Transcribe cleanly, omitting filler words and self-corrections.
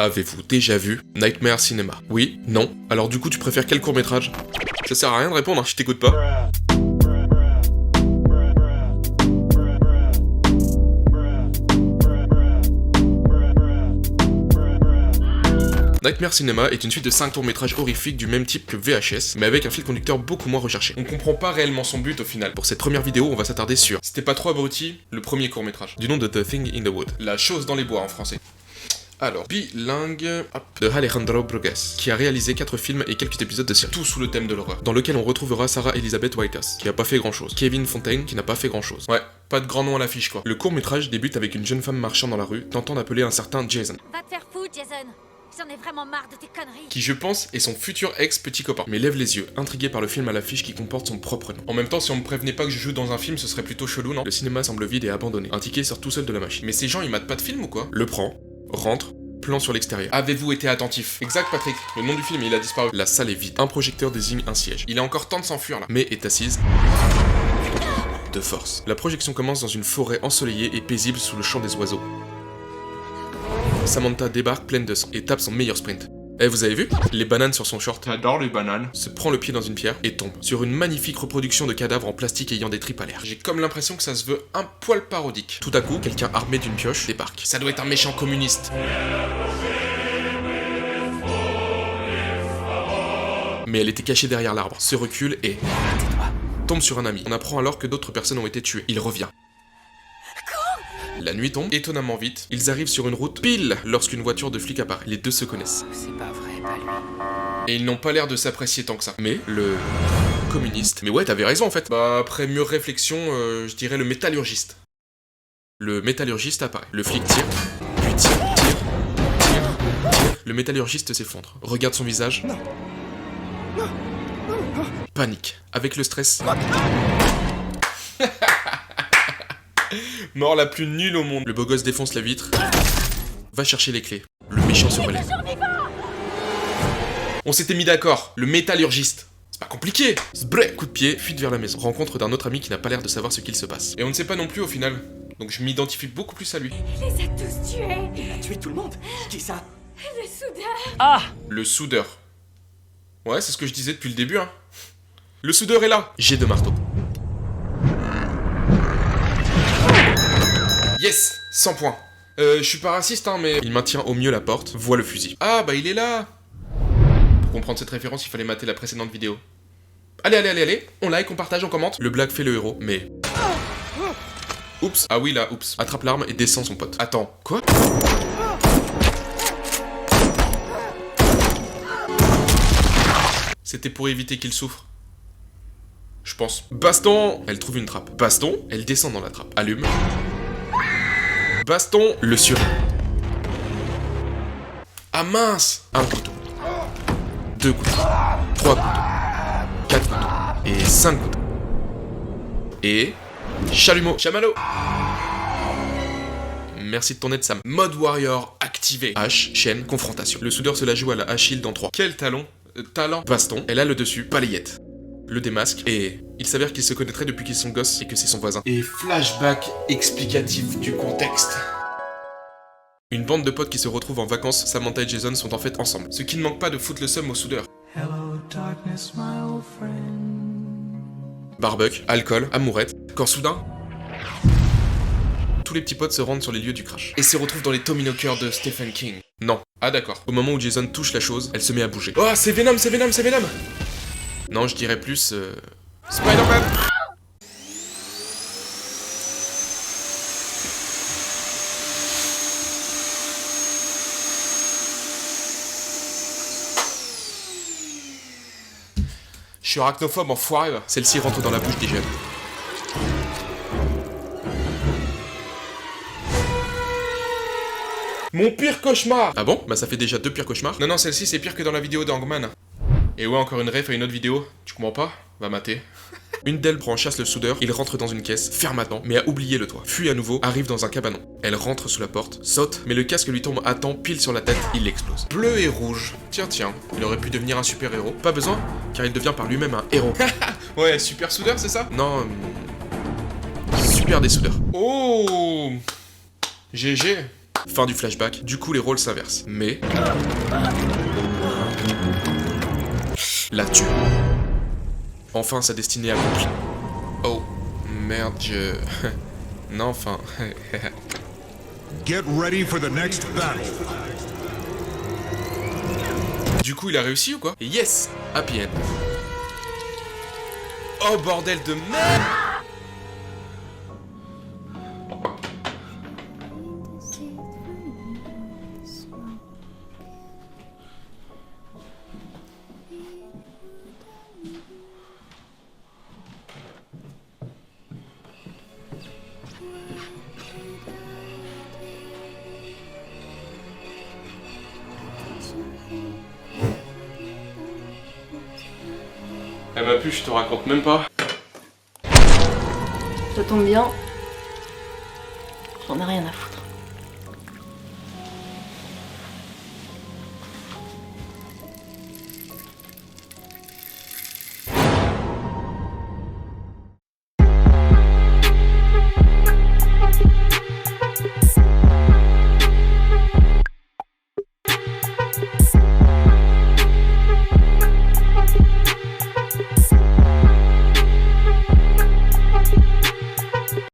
Avez-vous déjà vu Nightmare Cinema? Oui? Non? Alors du coup tu préfères quel court-métrage? Ça sert à rien de répondre, hein, je t'écoute pas. Nightmare Cinema est une suite de 5 courts-métrages horrifiques du même type que VHS, mais avec un fil conducteur beaucoup moins recherché. On comprend pas réellement son but au final. Pour cette première vidéo, on va s'attarder sur C'était pas trop abruti, le premier court-métrage, du nom de The Thing in the Wood, la chose dans les bois en français. Alors, bilingue de Alejandro Brugués, qui a réalisé 4 films et quelques épisodes de série, tout sous le thème de l'horreur, dans lequel on retrouvera Sarah Elizabeth Whitehouse, qui a pas fait grand chose, Kevin Fontaine, qui n'a pas fait grand chose. Ouais, pas de grand nom à l'affiche quoi. Le court-métrage débute avec une jeune femme marchant dans la rue, tentant d'appeler un certain Jason. Va te faire foutre, Jason. J'en ai vraiment marre de tes conneries. Qui, je pense, est son futur ex-petit copain, mais lève les yeux, intrigué par le film à l'affiche qui comporte son propre nom. En même temps, si on me prévenait pas que je joue dans un film, ce serait plutôt chelou, non? Le cinéma semble vide et abandonné. Un ticket sort tout seul de la machine. Mais ces gens, ils matent pas de film ou quoi? Le prend, rentre, plan sur l'extérieur. Avez-vous été attentif? Exact, Patrick. Le nom du film, il a disparu. La salle est vide. Un projecteur désigne un siège. Il a encore temps de s'enfuir là, mais est assise de force. La projection commence dans une forêt ensoleillée et paisible sous le chant des oiseaux. Samantha débarque pleine de sang et tape son meilleur sprint. Eh, vous avez vu? Les bananes sur son short. J'adore les bananes. Se prend le pied dans une pierre et tombe sur une magnifique reproduction de cadavres en plastique ayant des tripes à l'air. J'ai comme l'impression que ça se veut un poil parodique. Tout à coup, quelqu'un armé d'une pioche débarque. Ça doit être un méchant communiste. Mais elle était cachée derrière l'arbre. Se recule et tombe sur un ami. On apprend alors que d'autres personnes ont été tuées. Il revient. La nuit tombe, étonnamment vite. Ils arrivent sur une route pile lorsqu'une voiture de flic apparaît. Les deux se connaissent. C'est pas vrai, pas lui. Et ils n'ont pas l'air de s'apprécier tant que ça. Mais le communiste... Mais ouais, t'avais raison en fait. Bah, après mûre réflexion, je dirais le métallurgiste. Le métallurgiste apparaît. Le flic tire, puis tire. Le métallurgiste s'effondre. Regarde son visage. Panique. Avec le stress... Mort la plus nulle au monde. Le beau gosse défonce la vitre. Va chercher les clés. Le méchant se relève. On s'était mis d'accord. Le métallurgiste. C'est pas compliqué. Sbré. Coup de pied, fuite vers la maison. Rencontre d'un autre ami qui n'a pas l'air de savoir ce qu'il se passe. Et on ne sait pas non plus au final. Donc je m'identifie beaucoup plus à lui. Il les a tous tués. Il a tué tout le monde. Qui ça? Le soudeur. Ah! Le soudeur. Ouais, c'est ce que je disais depuis le début, hein. Le soudeur est là. J'ai de marteau. Yes, 100 points. Je suis pas raciste, hein, mais... Il maintient au mieux la porte, voit le fusil. Ah, bah il est là. Pour comprendre cette référence, il fallait mater la précédente vidéo. Allez, on like, on partage, on commente. Le blague fait le héros, mais... Oups, ah oui là, oups. Attrape l'arme et descend son pote. Attends, quoi? C'était pour éviter qu'il souffre. Je pense. Baston! Elle trouve une trappe. Baston, elle descend dans la trappe. Allume. Baston, le survit. Ah mince! Un couteau. 2 couteaux. 3 couteaux. 4 couteaux. Et 5 couteaux. Et... chalumeau. Chamallow. Merci de ton aide, Sam. Mode Warrior activé. Hache, chaîne, confrontation. Le soudeur se la joue à la Achille dans 3. Quel talon? Talent. Baston. Elle a le dessus. Balayette. Le démasque, et il s'avère qu'ils se connaîtraient depuis qu'ils sont gosses et que c'est son voisin. Et flashback explicatif du contexte. Une bande de potes qui se retrouvent en vacances, Samantha et Jason sont en fait ensemble. Ce qui ne manque pas de foutre le seum au soudeur. Hello, darkness, my old friend. Barbecue, alcool, amourette, quand soudain... tous les petits potes se rendent sur les lieux du crash. Et se retrouvent dans les Tommyknockers de Stephen King. Non. Ah d'accord. Au moment où Jason touche la chose, elle se met à bouger. Oh, c'est Venom, c'est Venom, c'est Venom! Non, je dirais plus... Spider-Man! Je suis arachnophobe, enfoiré, va. Celle-ci rentre dans la bouche des jeunes. Mon pire cauchemar! Ah bon? Bah ça fait déjà 2 pires cauchemars. Non, celle-ci c'est pire que dans la vidéo d'Hangman. Et ouais, encore une ref à une autre vidéo. Tu comprends pas? Va mater. Une d'elles prend en chasse le soudeur, il rentre dans une caisse, ferme à temps, mais a oublié le toit. Fuit à nouveau, arrive dans un cabanon. Elle rentre sous la porte, saute, mais le casque lui tombe à temps pile sur la tête, il l'explose. Bleu et rouge. Tiens, il aurait pu devenir un super héros. Pas besoin, car il devient par lui-même un héros. Ouais, super soudeur, c'est ça? Non, super des soudeurs. Oh! GG. Fin du flashback, du coup les rôles s'inversent. Mais... la tue. Enfin sa destinée accomplie. Oh, merde, je... non, enfin... Get ready for the next battle. Du coup, il a réussi ou quoi? Yes! Happy end. Oh, bordel de merde! Eh bah plus, je te raconte même pas. Ça tombe bien. J'en ai rien à foutre.